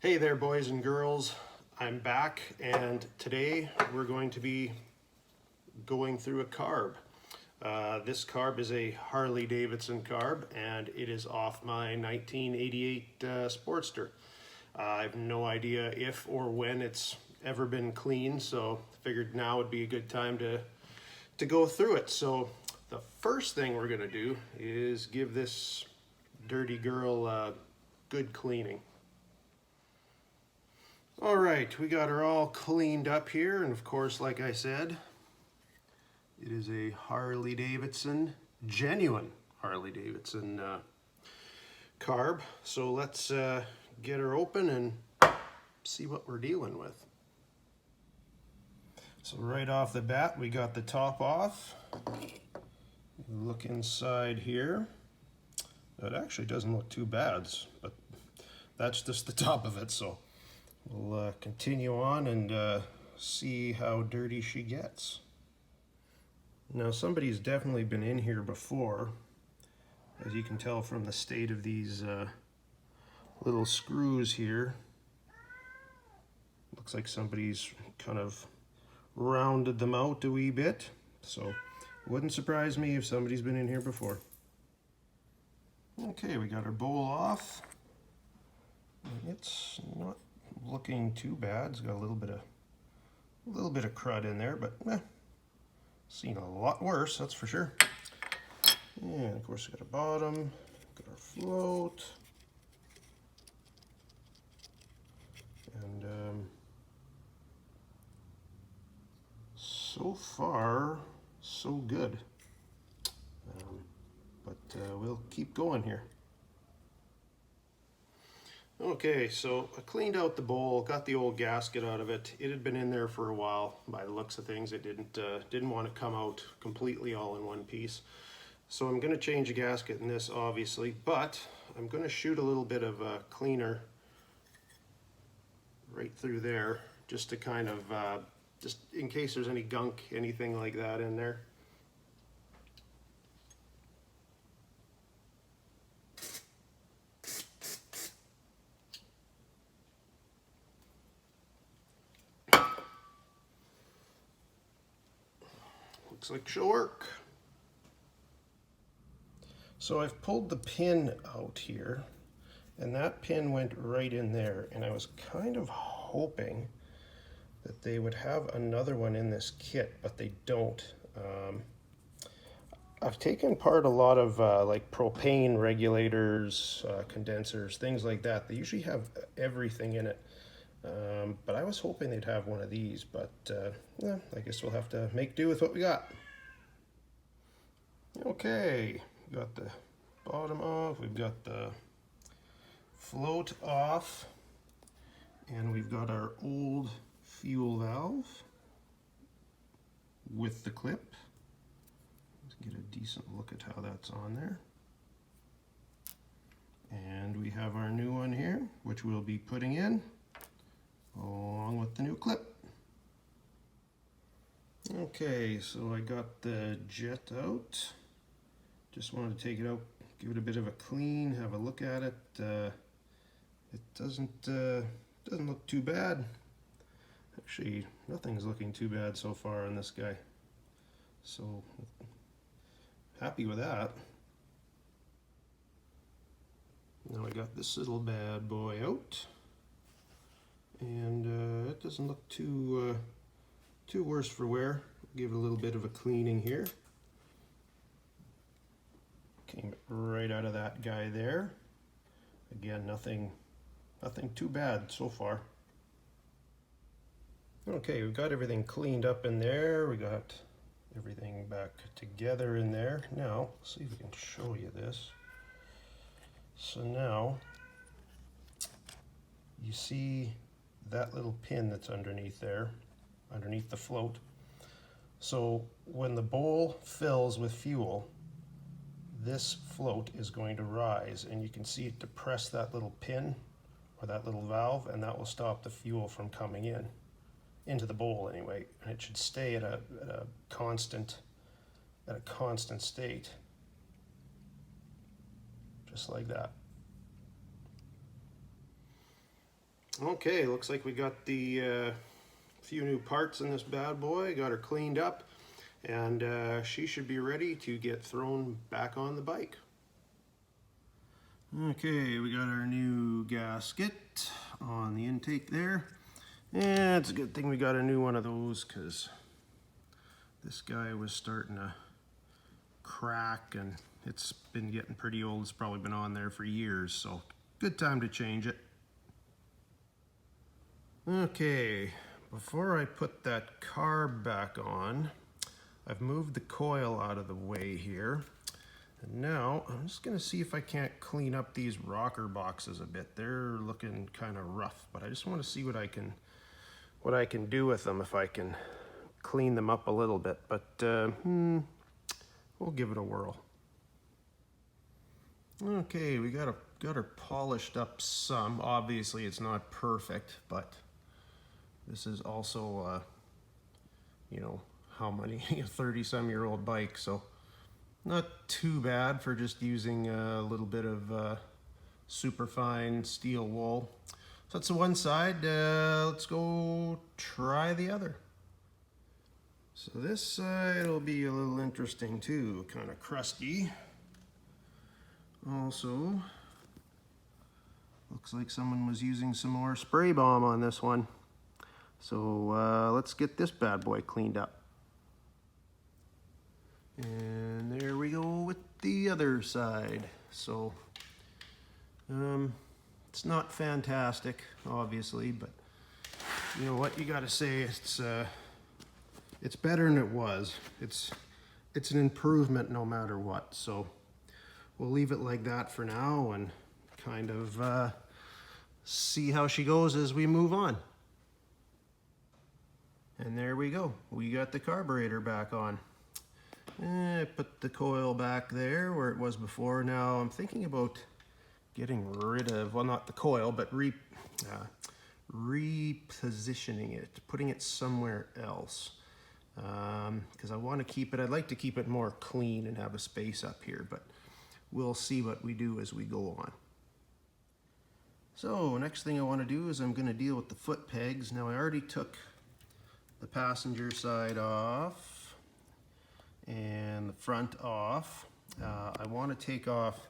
Hey there, boys and girls. I'm back, and today we're going to be going through a carb. This carb is a Harley Davidson carb, and it is off my 1988 Sportster. I have no idea if or when it's ever been cleaned, so figured now would be a good time to go through it. So the first thing we're going to do is give this dirty girl a good cleaning. All right, we got her all cleaned up here, and of course, like I said, it is a Harley Davidson, genuine Harley Davidson carb. So let's get her open and see what we're dealing with. So right off the bat, we got the top off. Look inside here. It actually doesn't look too bad, but that's just the top of it, so we'll continue on and see how dirty she gets. Now somebody's definitely been in here before, as you can tell from the state of these little screws here. Looks like somebody's kind of rounded them out a wee bit, so wouldn't surprise me if somebody's been in here before. Okay, we got our bowl off. It's not looking too bad. It's got a little bit of crud in there, but seen a lot worse, that's for sure. And of course we got a bottom, got our float, and so far so good. But we'll keep going here. Okay, so I cleaned out the bowl, got the old gasket out of it. It had been in there for a while. By the looks of things, it didn't want to come out completely all in one piece. So I'm going to change the gasket in this, obviously, but I'm going to shoot a little bit of cleaner right through there, just to kind of, just in case there's any gunk, anything like that in there. Looks like she'll work. So I've pulled the pin out here, and that pin went right in there, and I was kind of hoping that they would have another one in this kit, but they don't. I've taken apart a lot of like propane regulators, condensers, things like that. They usually have everything in it. But I was hoping they'd have one of these, but yeah, I guess we'll have to make do with what we got. Okay, we got the bottom off, we've got the float off, and we've got our old fuel valve with the clip. Let's get a decent look at how that's on there. And we have our new one here, which we'll be putting in along with the new clip. Okay, so I got the jet out. Just wanted to take it out, give it a bit of a clean, have a look at it. It doesn't look too bad. Actually, nothing's looking too bad so far on this guy. So happy with that. Now I got this little bad boy out. And it doesn't look too worse for wear. Give it a little bit of a cleaning here. Came right out of that guy there. Again, nothing too bad so far. Okay, we've got everything cleaned up in there. We got everything back together in there. Now, let's see if we can show you this. So now, you see that little pin that's underneath there, underneath the float. So when the bowl fills with fuel, this float is going to rise, and you can see it depress that little pin or that little valve, and that will stop the fuel from coming into the bowl anyway, and it should stay at a constant state, just like that. Okay, looks like we got the few new parts in this bad boy, got her cleaned up, and she should be ready to get thrown back on the bike. Okay, we got our new gasket on the intake there. And it's a good thing we got a new one of those, because this guy was starting to crack and it's been getting pretty old. It's probably been on there for years, so good time to change it. Okay, before I put that carb back on, I've moved the coil out of the way here. And now I'm just gonna see if I can't clean up these rocker boxes a bit. They're looking kind of rough, but I just want to see what I can do with them, if I can clean them up a little bit. But we'll give it a whirl. Okay, we got her polished up some. Obviously it's not perfect, but this is also you know, how many 30-some-year-old bike, so not too bad for just using a little bit of superfine steel wool. So that's the one side. Let's go try the other. So this side will be a little interesting too, kind of crusty. Also, looks like someone was using some more spray balm on this one. So let's get this bad boy cleaned up. And there we go with the other side. So it's not fantastic, obviously, but you know what, you gotta say it's better than it was. It's an improvement no matter what. So we'll leave it like that for now and kind of see how she goes as we move on. And there we go, we got the carburetor back on. Put the coil back there where it was before. Now I'm thinking about getting rid of, well, not the coil, but repositioning it, putting it somewhere else. Because I want to keep it, I'd like to keep it more clean and have a space up here, but we'll see what we do as we go on. So next thing I want to do is I'm going to deal with the foot pegs. Now I already took the passenger side off and the front off. I want to take off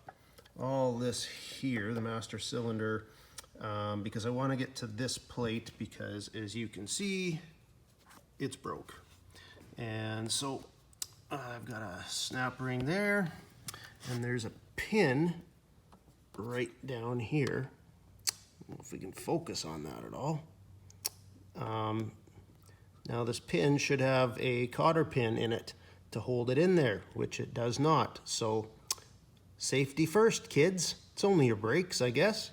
all this here, the master cylinder, because I want to get to this plate, because as you can see, it's broke. And so I've got a snap ring there, and there's a pin right down here. I don't know if we can focus on that at all. Now this pin should have a cotter pin in it to hold it in there, which it does not. So safety first, kids. It's only your brakes, I guess.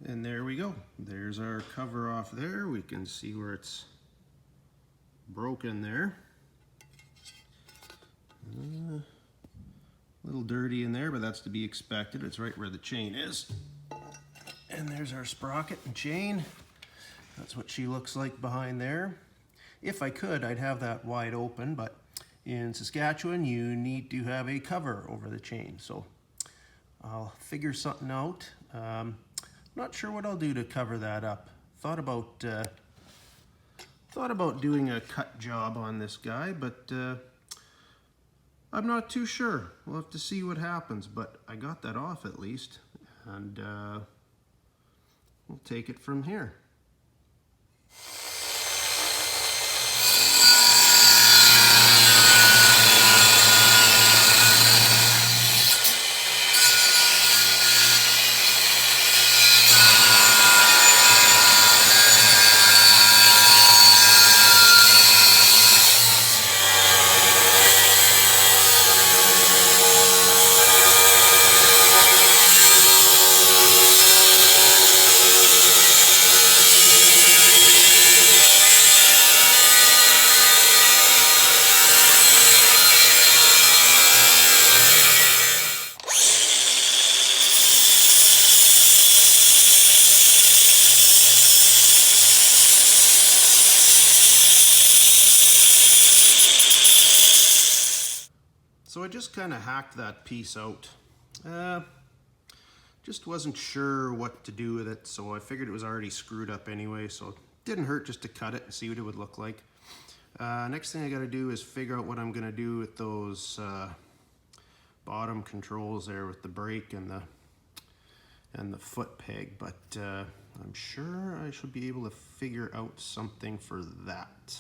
And there we go. There's our cover off there. We can see where it's broken there. A little dirty in there, but that's to be expected. It's right where the chain is. And there's our sprocket and chain. That's what she looks like behind there. If I could, I'd have that wide open, but in Saskatchewan, you need to have a cover over the chain. So I'll figure something out. Not sure what I'll do to cover that up. Thought about doing a cut job on this guy, but I'm not too sure. We'll have to see what happens, but I got that off at least, and we'll take it from here. So I just kind of hacked that piece out. just wasn't sure what to do with it, so I figured it was already screwed up anyway, so it didn't hurt just to cut it and see what it would look like. Next thing I gotta do is figure out what I'm gonna do with those bottom controls there with the brake and the foot peg, but I'm sure I should be able to figure out something for that.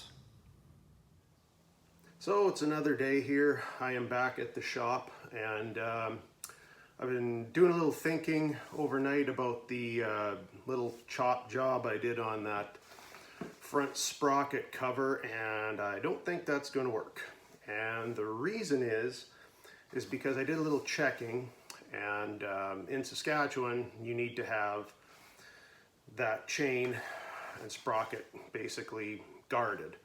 So it's another day here. I am back at the shop, and I've been doing a little thinking overnight about the little chop job I did on that front sprocket cover, and I don't think that's going to work. And the reason is because I did a little checking, and in Saskatchewan you need to have that chain and sprocket basically guarded.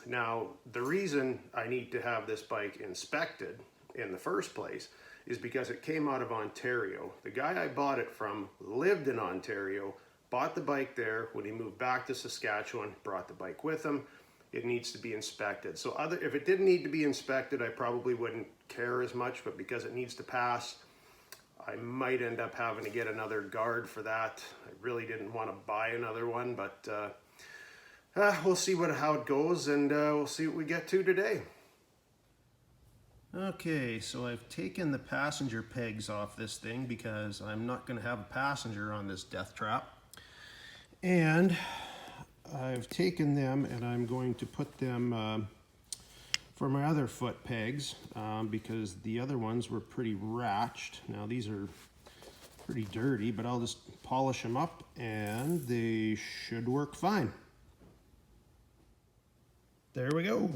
Now the reason I need to have this bike inspected in the first place is because it came out of Ontario. The guy I bought it from lived in Ontario, bought the bike there. When he moved back to Saskatchewan, brought the bike with him. It needs to be inspected. So if it didn't need to be inspected, I probably wouldn't care as much, but because it needs to pass, I might end up having to get another guard for that. I really didn't want to buy another one, but we'll see how it goes, and we'll see what we get to today. Okay, so I've taken the passenger pegs off this thing because I'm not going to have a passenger on this death trap. And I've taken them and I'm going to put them for my other foot pegs because the other ones were pretty ratched. Now these are pretty dirty, but I'll just polish them up and they should work fine. There we go.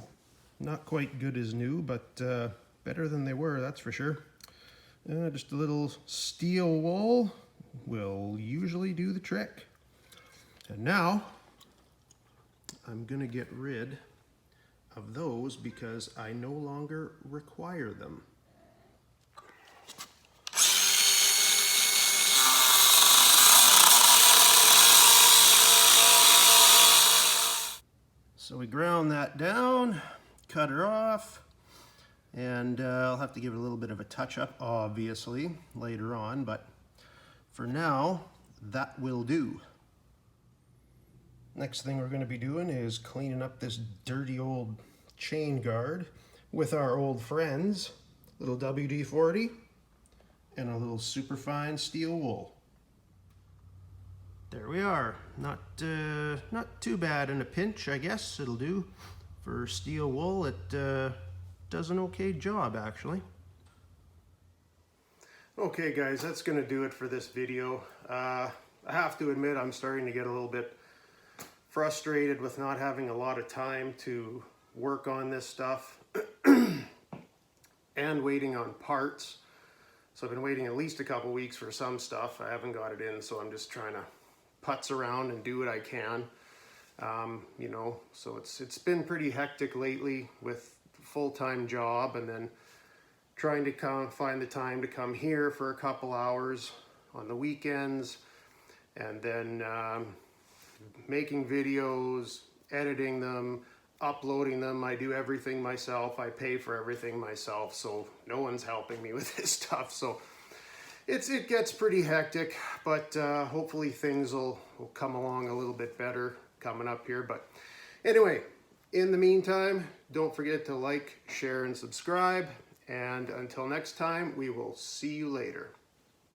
Not quite good as new, but better than they were, that's for sure. Just a little steel wool will usually do the trick. And now I'm gonna get rid of those because I no longer require them. So we ground that down, cut her off, and I'll have to give it a little bit of a touch-up, obviously, later on, but for now, that will do. Next thing we're going to be doing is cleaning up this dirty old chain guard with our old friends, little WD-40 and a little superfine steel wool. There we are. Not too bad in a pinch, I guess it'll do. For steel wool, it does an okay job, actually. Okay guys, that's gonna do it for this video. I have to admit I'm starting to get a little bit frustrated with not having a lot of time to work on this stuff and waiting on parts. So I've been waiting at least a couple weeks for some stuff. I haven't got it in, so I'm just trying to putz around and do what I can. You know, so it's been pretty hectic lately with full-time job, and then trying to find the time to come here for a couple hours on the weekends, and then making videos, editing them, uploading them. I do everything myself. I pay for everything myself, so no one's helping me with this stuff. So it gets pretty hectic, but hopefully things will come along a little bit better coming up here. But anyway, in the meantime, don't forget to like, share, and subscribe. And until next time, we will see you later.